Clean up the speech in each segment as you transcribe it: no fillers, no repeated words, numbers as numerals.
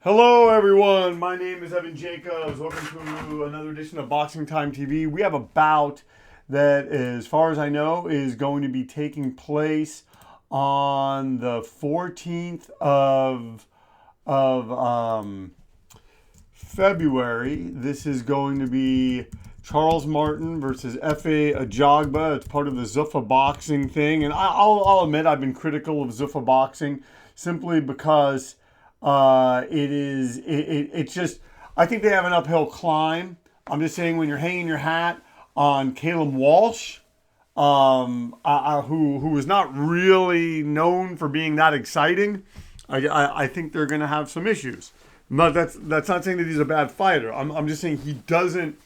Hello, everyone. My name is Evan Jacobs. Welcome to another edition of Boxing Time TV. We have a bout that, as far as I know, is going to be taking place on the 14th of February. This is going to be Charles Martin versus Efe Ajagba. It's part of the Zuffa boxing thing, and I'll admit I've been critical of Zuffa boxing simply because it's just, I think they have an uphill climb. I'm just saying, when you're hanging your hat on Caleb Walsh, who is not really known for being that exciting, I think they're going to have some issues. But that's not saying that he's a bad fighter. I'm just saying he doesn't.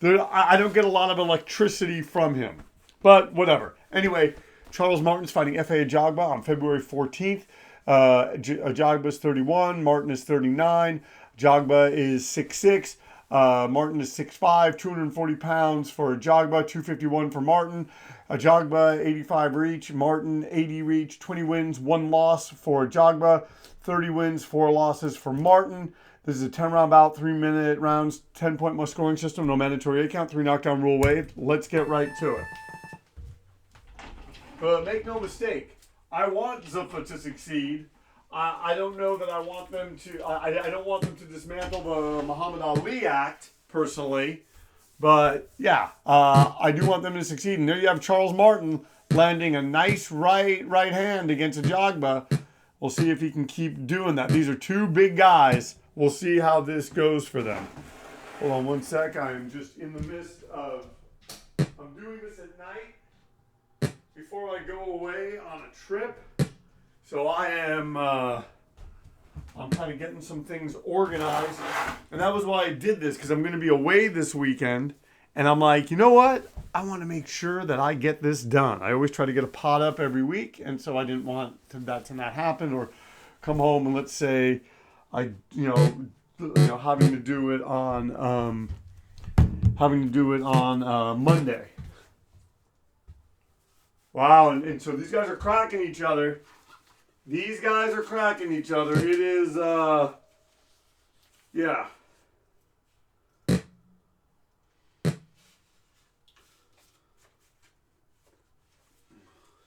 I don't get a lot of electricity from him. But whatever. Anyway, Charles Martin's fighting Efe Ajagba on February 14th. Ajagba is 31. Martin is 39. Ajagba is 6'6". Martin is 6'5", 240 pounds for Ajagba, 251 for Martin. Ajagba, 85 reach. Martin, 80 reach. 20 wins, 1 loss for Ajagba. 30 wins, 4 losses for Martin. This is a 10-round bout, 3-minute rounds, 10-point must scoring system, no mandatory 8 count, 3 knockdown rule waived. Let's get right to it. But make no mistake, I want Zuffa to succeed. I don't know that I want them to. I don't want them to dismantle the Muhammad Ali Act personally, but yeah, I do want them to succeed. And there you have Charles Martin landing a nice right hand against Ajagba. We'll see if he can keep doing that. These are two big guys. We'll see how this goes for them. Hold on one sec. I am just in the midst of. I'm doing this at night before I go away on a trip. So I am, I'm kind of getting some things organized. And that was why I did this, because I'm going to be away this weekend. And I'm like, you know what? I want to make sure that I get this done. I always try to get a pot up every week. And so I didn't want that to not happen, or come home and let's say having to do it on Monday. Wow. And so these guys are cracking each other. These guys are cracking each other. It is, yeah.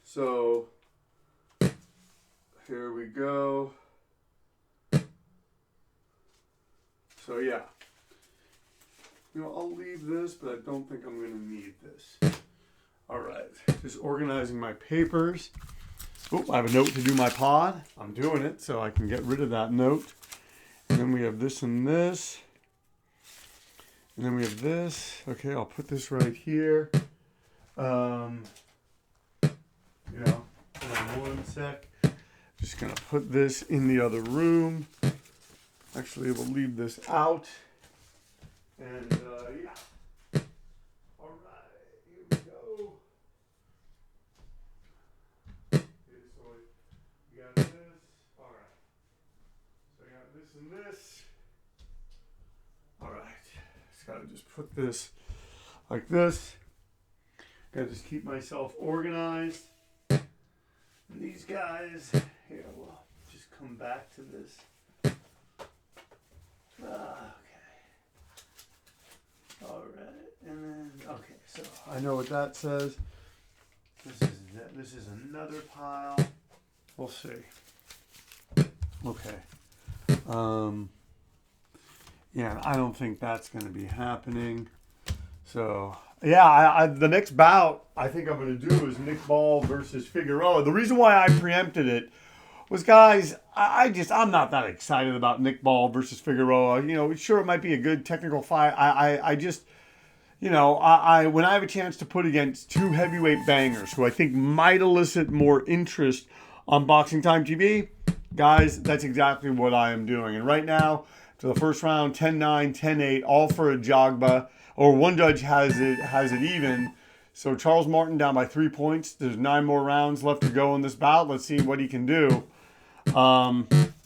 So, here we go. So, yeah. I'll leave this, but I don't think I'm going to need this. All right. Just organizing my papers. Oh, I have a note to do my pod. I'm doing it so I can get rid of that note. And then we have this and this. And then we have this. Okay, I'll put this right here. Hold on one sec. Just going to put this in the other room. Actually, we'll leave this out. And, yeah. All right, here we go. And this. All right. Just gotta just put this like this. Gotta just keep myself organized. And these guys, here, we'll just come back to this. Okay. All right. And then, okay, so I know what that says. This is another pile. We'll see. Okay. Yeah, I don't think that's going to be happening. So, yeah, the next bout I think I'm going to do is Nick Ball versus Figueroa. The reason why I preempted it was, guys, I'm not that excited about Nick Ball versus Figueroa. Sure, it might be a good technical fight. I just, when I have a chance to put against two heavyweight bangers who I think might elicit more interest on Boxing Time TV, guys, that's exactly what I am doing. And right now, to the first round, 10-9, 10-8, all for Ajagba. Or one judge has it even. So Charles Martin down by 3 points. There's 9 more rounds left to go in this bout. Let's see what he can do.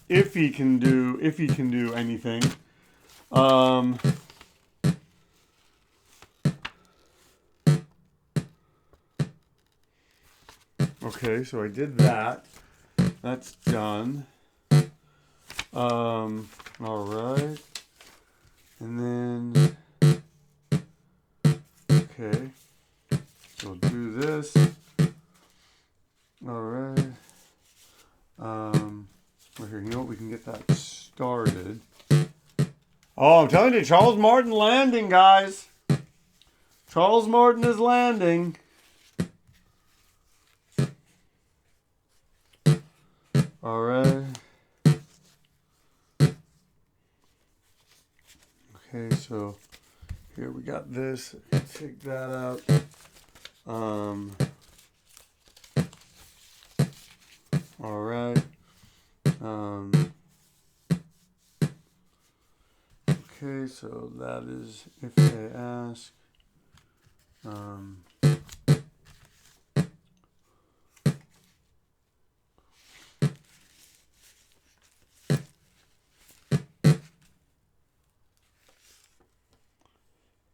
If he can do anything. Okay, so I did that. That's done. All right. And then, okay. So we'll do this. All right. Right here. You know what? We can get that started. Oh, I'm telling you, Charles Martin landing, guys. Charles Martin is landing. All right. Okay, so here we got this. Take that out. All right. Okay, so that is if they ask.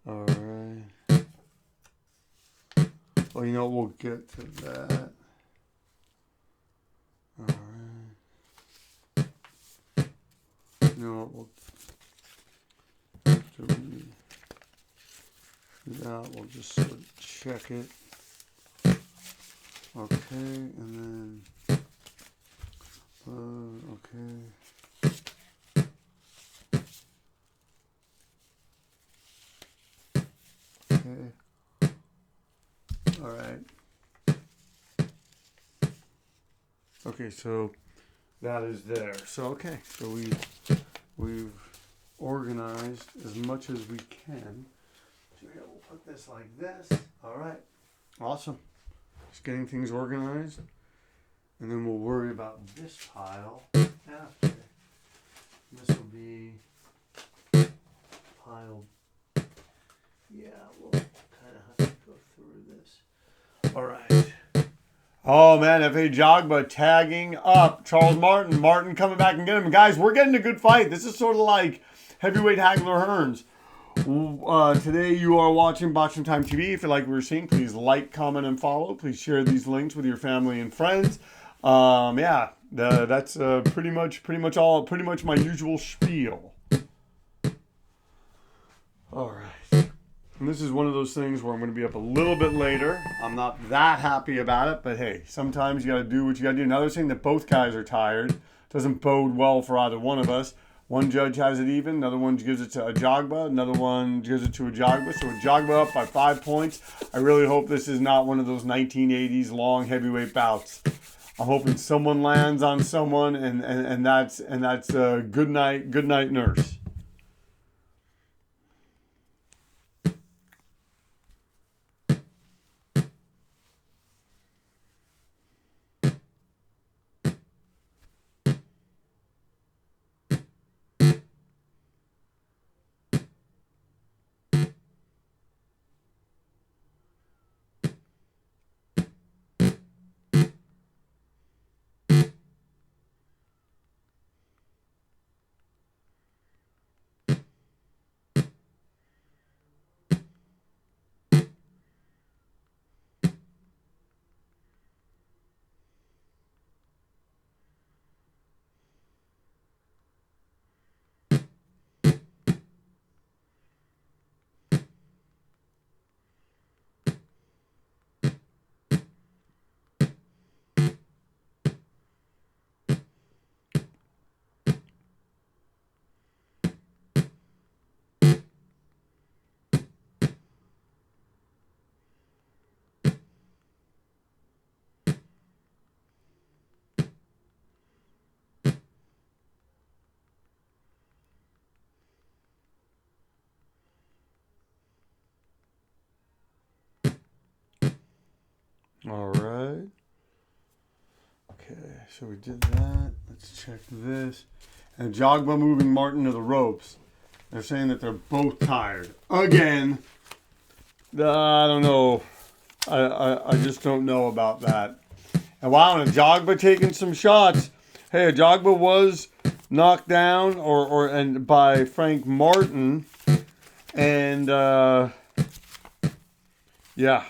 All right. Well, you know, we'll get to that. All right. You know what? We'll after we do that, we'll just sort of check it. Okay, and then okay. Okay. All right. Okay, so that is there. So okay, so we've organized as much as we can. So here we'll put this like this. All right. Awesome. Just getting things organized, and then we'll worry about this pile after. This will be pile. Yeah, we'll kind of have to go through this. All right. Oh man, Efe Ajagba tagging up Charles Martin. Martin coming back and getting him. Guys, we're getting a good fight. This is sort of like heavyweight Hagler Hearns. Today you are watching Boxing Time TV. If you like what you're seeing, please like, comment, and follow. Please share these links with your family and friends. Yeah, that's pretty much my usual spiel. All right. And this is one of those things where I'm going to be up a little bit later. I'm not that happy about it, but hey, sometimes you got to do what you got to do. Another thing that both guys are tired doesn't bode well for either one of us. One judge has it even, another one gives it to Ajagba, another one gives it to Ajagba. So Ajagba up by 5 points. I really hope this is not one of those 1980s long heavyweight bouts. I'm hoping someone lands on someone, and that's good night nurse. All right. Okay, so we did that. Let's check this. And Ajagba moving Martin to the ropes. They're saying that they're both tired. Again. I don't know. I just don't know about that. And wow, and Ajagba taking some shots. Hey, Ajagba was knocked down and by Frank Martin. And yeah.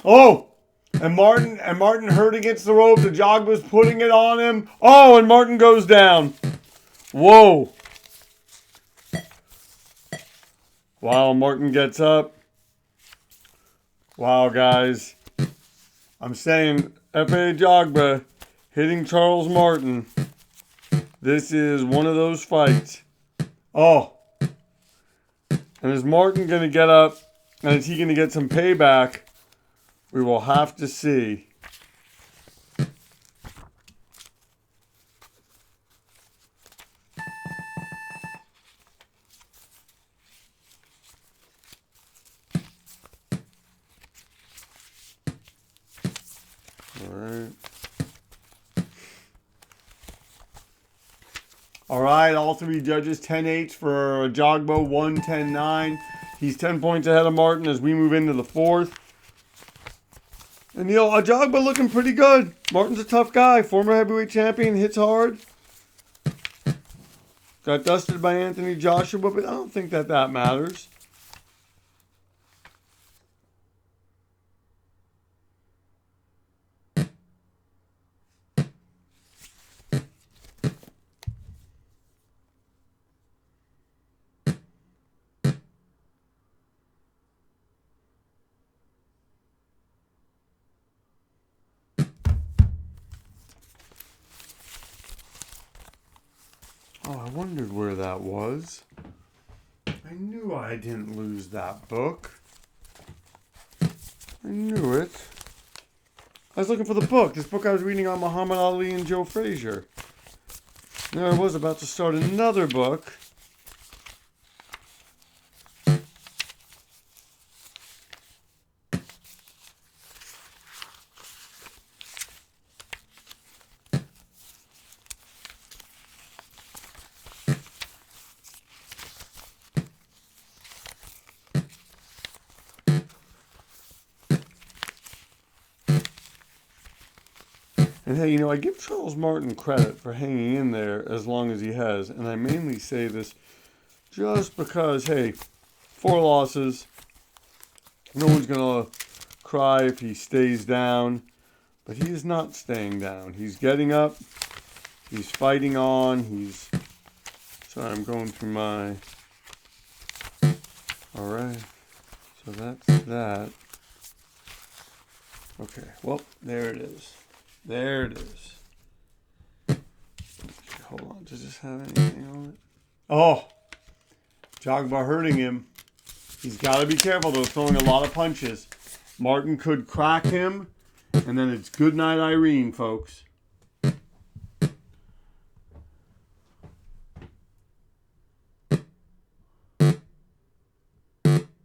Oh, and Martin hurt against the rope. Ajagba's putting it on him. Oh, and Martin goes down. Whoa. Wow, Martin gets up. Wow, guys. I'm saying Efe Ajagba hitting Charles Martin. This is one of those fights. Oh. And is Martin going to get up? And is he going to get some payback? We will have to see. All right, all three judges 10-8 for Ajagba, 1-10-9. He's 10 points ahead of Martin as we move into the fourth. And Ajagba looking pretty good. Martin's a tough guy, former heavyweight champion, hits hard. Got dusted by Anthony Joshua, but I don't think that matters. Oh, I wondered where that was. I knew I didn't lose that book. I knew it. I was looking for the book. This book I was reading on Muhammad Ali and Joe Frazier. There I was about to start another book. And hey, I give Charles Martin credit for hanging in there as long as he has. And I mainly say this just because, hey, 4 losses. No one's going to cry if he stays down. But he is not staying down. He's getting up. He's fighting on. Sorry, I'm going through my... All right. So that's that. Okay, well, there it is. There it is. Okay, hold on. Does this have anything on it? Oh, Ajagba hurting him. He's got to be careful, though, throwing a lot of punches. Martin could crack him, and then it's good night, Irene, folks.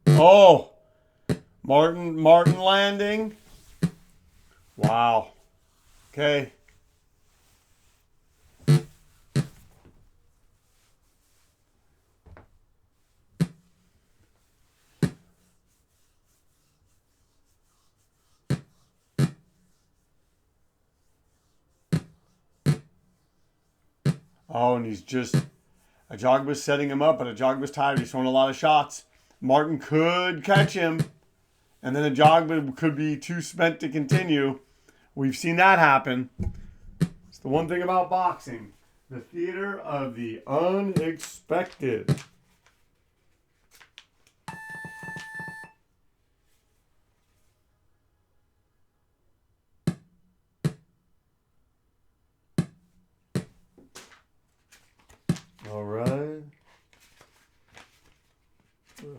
Oh, Martin landing. Wow. Okay. Oh, and Ajagba's setting him up, but Ajagba's tired. He's throwing a lot of shots. Martin could catch him, and then Ajagba could be too spent to continue. We've seen that happen. It's the one thing about boxing. The theater of the unexpected. All right.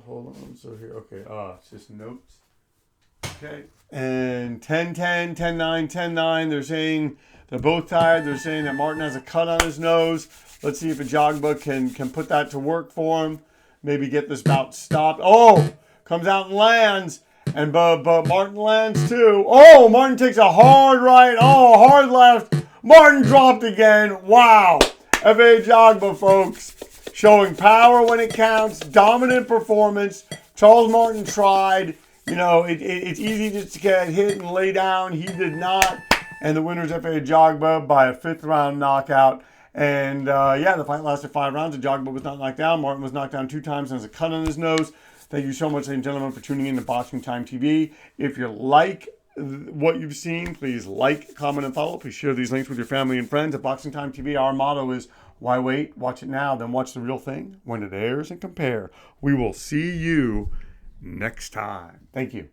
Hold on. So here, okay. It's just notes. Okay. And 10-10, 10-9, 10-9. They're saying they're both tired. They're saying that Martin has a cut on his nose. Let's see if Ajagba can put that to work for him. Maybe get this bout stopped. Oh, comes out and lands. And but Martin lands too. Oh, Martin takes a hard right. Oh, hard left. Martin dropped again. Wow. Efe Ajagba, folks. Showing power when it counts. Dominant performance. Charles Martin tried. It's easy just to get hit and lay down. He did not. And the winner is Efe Ajagba by a 5th round knockout. And the fight lasted 5 rounds. Ajagba was not knocked down. Martin was knocked down 2 times and has a cut on his nose. Thank you so much, ladies and gentlemen, for tuning in to Boxing Time TV. If you like what you've seen, please like, comment, and follow. Please share these links with your family and friends. At Boxing Time TV, our motto is, why wait? Watch it now, then watch the real thing when it airs and compare. We will see you next time. Thank you.